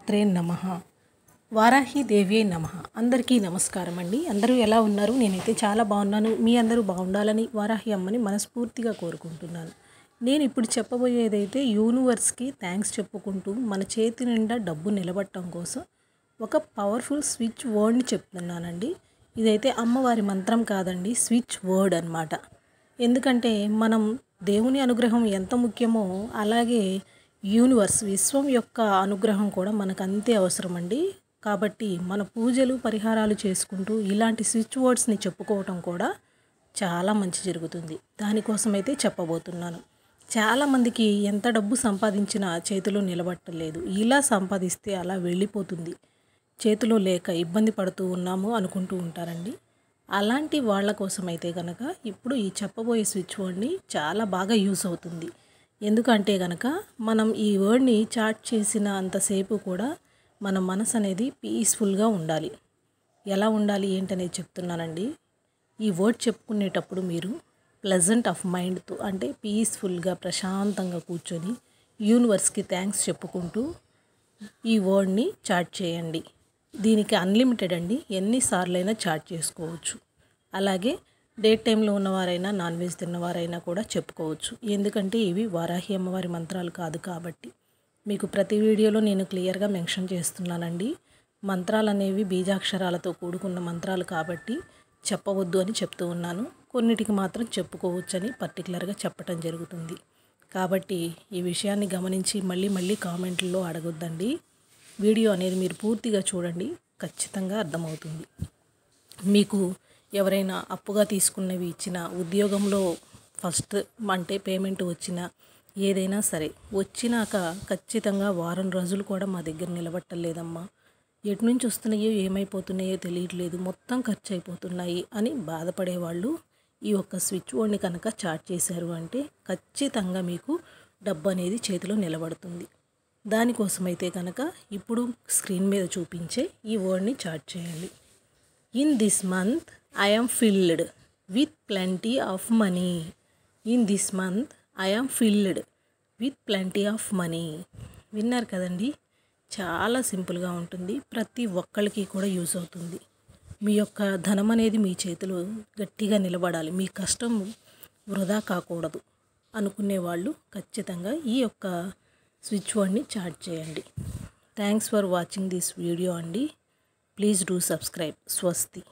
శ్రీమాత్రే నమః. వారాహి దేవ్యై నమః. అందరికీ నమస్కారం అండి. అందరూ ఎలా ఉన్నారు? నేనైతే చాలా బాగున్నాను. మీ అందరూ బాగుండాలని వారాహి అమ్మని మనస్ఫూర్తిగా కోరుకుంటున్నాను. నేను ఇప్పుడు చెప్పబోయేదైతే యూనివర్స్కి థ్యాంక్స్ చెప్పుకుంటూ మన చేతి నిండా డబ్బు నిలబడటం కోసం ఒక పవర్ఫుల్ స్విచ్ వర్డ్ని చెప్తున్నానండి. ఇదైతే అమ్మవారి మంత్రం కాదండి, స్విచ్ వర్డ్ అన్నమాట. ఎందుకంటే మనం దేవుని అనుగ్రహం ఎంత ముఖ్యమో అలాగే యూనివర్స్ విశ్వం యొక్క అనుగ్రహం కూడా మనకు అంతే అవసరం అండి. కాబట్టి మన పూజలు పరిహారాలు చేసుకుంటూ ఇలాంటి స్విచ్ వర్డ్స్ని చెప్పుకోవటం కూడా చాలా మంచి జరుగుతుంది. దానికోసమైతే చెప్పబోతున్నాను. చాలామందికి ఎంత డబ్బు సంపాదించినా చేతిలో నిలబట్టలేదు. ఇలా సంపాదిస్తే అలా వెళ్ళిపోతుంది, చేతిలో లేక ఇబ్బంది పడుతూ ఉన్నాము అనుకుంటూ ఉంటారండి. అలాంటి వాళ్ళ కోసమైతే కనుక ఇప్పుడు ఈ చెప్పబోయే స్విచ్ వర్డ్ని చాలా బాగా యూస్ అవుతుంది. ఎందుకంటే కనుక మనం ఈ వర్డ్ని చాట్ చేసిన అంతసేపు కూడా మన మనసు అనేది పీస్ఫుల్గా ఉండాలి. ఎలా ఉండాలి ఏంటనేది చెప్తున్నానండి. ఈ వర్డ్ చెప్పుకునేటప్పుడు మీరు ప్లెజెంట్ ఆఫ్ మైండ్తో అంటే పీస్ఫుల్గా ప్రశాంతంగా కూర్చొని యూనివర్స్కి థ్యాంక్స్ చెప్పుకుంటూ ఈ వర్డ్ని చాట్ చేయండి. దీనికి అన్లిమిటెడ్ అండి, ఎన్నిసార్లైనా చాట్ చేసుకోవచ్చు. అలాగే డే టైంలో ఉన్నవారైనా నాన్ వెజ్ తిన్నవారైనా కూడా చెప్పుకోవచ్చు. ఎందుకంటే ఇవి వారాహి అమ్మవారి మంత్రాలు కాదు కాబట్టి. మీకు ప్రతి వీడియోలో నేను క్లియర్గా మెన్షన్ చేస్తున్నానండి. మంత్రాలు అనేవి బీజాక్షరాలతో కూడుకున్న మంత్రాలు కాబట్టి చెప్పవద్దు అని చెప్తూ ఉన్నాను. కొన్నిటికి మాత్రం చెప్పుకోవచ్చని పర్టికులర్గా చెప్పటం జరుగుతుంది. కాబట్టి ఈ విషయాన్ని గమనించి మళ్ళీ కామెంట్లో అడగొద్దండి. వీడియో అనేది మీరు పూర్తిగా చూడండి, ఖచ్చితంగా అర్థమవుతుంది. మీకు ఎవరైనా అప్పుగా తీసుకున్నవి ఇచ్చినా, ఉద్యోగంలో ఫస్ట్ అంటే పేమెంట్ వచ్చినా, ఏదైనా సరే వచ్చినాక ఖచ్చితంగా వారం రోజులు కూడా మా దగ్గర నిలబట్టలేదమ్మా, ఎటు నుంచి వస్తున్నాయో ఏమైపోతున్నాయో తెలియట్లేదు, మొత్తం ఖర్చు అయిపోతున్నాయి అని బాధపడేవాళ్ళు ఈ ఒక్క స్విచ్ వర్డ్ని కనుక చాట్ చేశారు అంటే ఖచ్చితంగా మీకు డబ్బు అనేది చేతిలో నిలబడుతుంది. దానికోసమైతే కనుక ఇప్పుడు స్క్రీన్ మీద చూపించే ఈ వర్డ్ని చాట్ చేయండి. In this month I am filled with plenty of money. In this month I am filled with plenty of money. విన్నారు కదండి, చాలా సింపుల్గా ఉంటుంది. ప్రతి ఒక్కరికి కూడా యూజ్ అవుతుంది. మీ యొక్క ధనం అనేది మీ చేతిలో గట్టిగా నిలబడాలి, మీ కష్టం వృధా కాకూడదు అనుకునే వాళ్ళు ఖచ్చితంగా ఈ యొక్క స్విచ్ వర్డ్ని చాట్ చేయండి. Thanks for watching this video అండి. Please do subscribe. స్వస్తి.